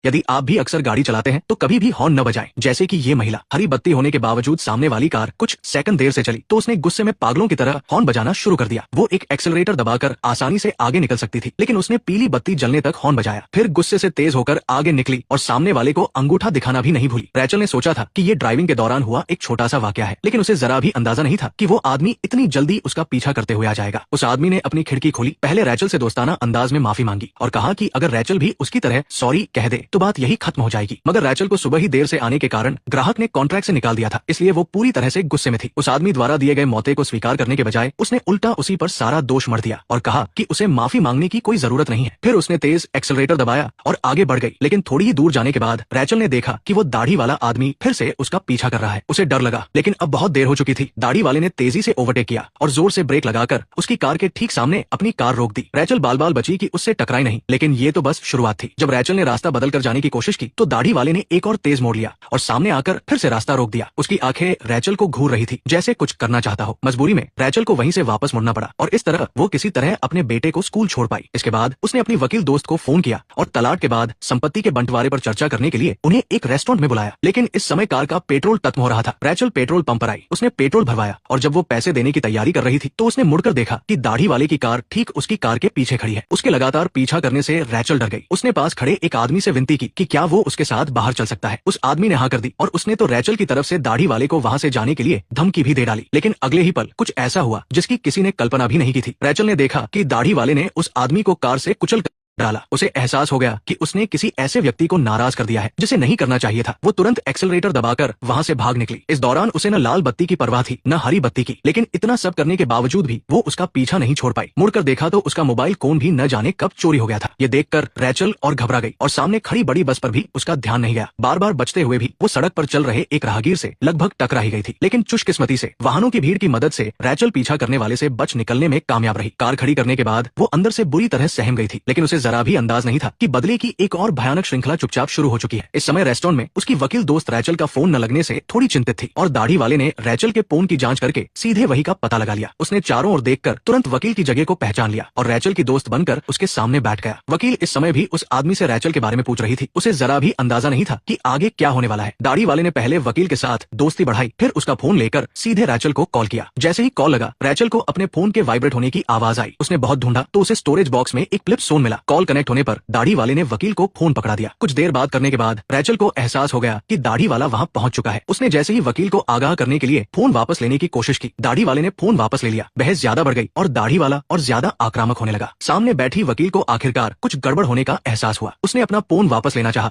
यदि आप भी अक्सर गाड़ी चलाते हैं तो कभी भी हॉर्न न बजाएं। जैसे कि ये महिला, हरी बत्ती होने के बावजूद सामने वाली कार कुछ सेकंड देर से चली तो उसने गुस्से में पागलों की तरह हॉर्न बजाना शुरू कर दिया। वो एक एक्सेलरेटर दबाकर आसानी से आगे निकल सकती थी, लेकिन उसने पीली बत्ती जलने तक हॉर्न बजाया, फिर गुस्से से तेज होकर आगे निकली और सामने वाले को अंगूठा दिखाना भी नहीं भूली। रैचल ने सोचा था कि ये ड्राइविंग के दौरान हुआ एक छोटा सा वाकया है, लेकिन उसे जरा भी अंदाजा नहीं था कि वो आदमी इतनी जल्दी उसका पीछा करते हुए आ जाएगा। उस आदमी ने अपनी खिड़की खोली, पहले रैचल से दोस्ताना अंदाज में माफी मांगी और कहा कि अगर रैचल भी उसकी तरह सॉरी कह दे तो बात यही खत्म हो जाएगी। मगर रैचल को सुबह ही देर से आने के कारण ग्राहक ने कॉन्ट्रैक्ट से निकाल दिया था, इसलिए वो पूरी तरह से गुस्से में थी। उस आदमी द्वारा दिए गए मौते को स्वीकार करने के बजाय उसने उल्टा उसी पर सारा दोष मढ़ दिया और कहा कि उसे माफी मांगने की कोई जरूरत नहीं है। फिर उसने तेज एक्सेलरेटर दबाया और आगे बढ़ गई, लेकिन थोड़ी ही दूर जाने के बाद रैचल ने देखा कि वो दाढ़ी वाला आदमी फिर से उसका पीछा कर रहा है। उसे डर लगा, लेकिन अब बहुत देर हो चुकी थी। दाढ़ी वाले ने तेजी से ओवरटेक किया और जोर से ब्रेक लगाकर उसकी कार के ठीक सामने अपनी कार रोक दी। रैचल बाल बाल बची कि उससे टकराई नहीं, लेकिन ये तो बस शुरुआत थी। जब रैचल ने रास्ता बदल कर जाने की कोशिश की तो दाढ़ी वाले ने एक और तेज मोड़ लिया और सामने आकर फिर से रास्ता रोक दिया। उसकी आंखें रैचल को घूर रही थी, जैसे कुछ करना चाहता हो। मजबूरी में रैचल को वहीं से वापस मुड़ना पड़ा और इस तरह वो किसी तरह अपने बेटे को स्कूल छोड़ पाई। इसके बाद उसने अपनी वकील दोस्त को फोन किया और तलाक के बाद संपत्ति के बंटवारे पर चर्चा करने के लिए उन्हें एक रेस्टोरेंट में बुलाया, लेकिन इस समय कार का पेट्रोल खत्म हो रहा था। रैचल पेट्रोल पंप पर आई, उसने पेट्रोल भरवाया और जब वो पैसे देने की तैयारी कर रही थी तो उसने मुड़कर देखा कि दाढ़ी वाले की कार ठीक उसकी कार के पीछे खड़ी है। उसके लगातार पीछा करने से रैचल डर गई। उसने पास खड़े एक आदमी से विनती की कि क्या वो उसके साथ बाहर चल सकता है। उस आदमी ने हाँ कर दी और उसने तो रैचल की तरफ से दाढ़ी वाले को वहां से जाने के लिए धमकी भी दे डाली। लेकिन अगले ही पल कुछ ऐसा हुआ जिसकी किसी ने कल्पना भी नहीं की थी। रैचल ने देखा कि दाढ़ी वाले ने उस आदमी को कार से कुचल डाला। उसे एहसास हो गया कि उसने किसी ऐसे व्यक्ति को नाराज कर दिया है जिसे नहीं करना चाहिए था। वो तुरंत एक्सेलरेटर दबाकर वहां से भाग निकली। इस दौरान उसे न लाल बत्ती की परवाह थी न हरी बत्ती की, लेकिन इतना सब करने के बावजूद भी वो उसका पीछा नहीं छोड़ पाई। मुड़कर देखा तो उसका मोबाइल फोन भी न जाने कब चोरी हो गया था। ये देखकर रैचल और घबरा गई और सामने खड़ी बड़ी बस पर भी उसका ध्यान नहीं गया। बार बार बचते हुए भी वो सड़क पर चल रहे एक राहगीर से लगभग टकरा ही गई थी, लेकिन खुशकिस्मती से वाहनों की भीड़ की मदद से रैचल पीछा करने वाले से बच निकलने में कामयाब रही। कार खड़ी करने के बाद वो अंदर से बुरी तरह सहम गई थी, लेकिन उसे जरा भी अंदाज नहीं था कि बदले की एक और भयानक श्रृंखला चुपचाप शुरू हो चुकी है। इस समय रेस्टोरेंट में उसकी वकील दोस्त रैचल का फोन न लगने से थोड़ी चिंतित थी और दाढ़ी वाले ने रैचल के फोन की जांच करके सीधे वही का पता लगा लिया। उसने चारों ओर देखकर तुरंत वकील की जगह को पहचान लिया और रैचल की दोस्त बनकर उसके सामने बैठ गया। वकील इस समय भी उस आदमी से रैचल के बारे में पूछ रही थी। उसे जरा भी अंदाजा नहीं था कि आगे क्या होने वाला है। दाढ़ी वाले ने पहले वकील के साथ दोस्ती बढ़ाई, फिर उसका फोन लेकर सीधे रैचल को कॉल किया। जैसे ही कॉल लगा रैचल को अपने फोन के वाइब्रेट होने की आवाज आई। उसने बहुत ढूंढा तो उसे स्टोरेज बॉक्स में एक फ्लिप फोन मिला। कॉल कनेक्ट होने पर दाढ़ी वाले ने वकील को फोन पकड़ा दिया। कुछ देर बात करने के बाद रैचल को एहसास हो गया कि दाढ़ी वाला वहां पहुंच चुका है। उसने जैसे ही वकील को आगाह करने के लिए फोन वापस लेने की कोशिश की, दाढ़ी वाले ने फोन वापस ले लिया। बहस ज्यादा बढ़ गई और दाढ़ी वाला और ज्यादा आक्रामक होने लगा। सामने बैठी वकील को आखिरकार कुछ गड़बड़ होने का एहसास हुआ। उसने अपना फोन वापस लेना चाहा,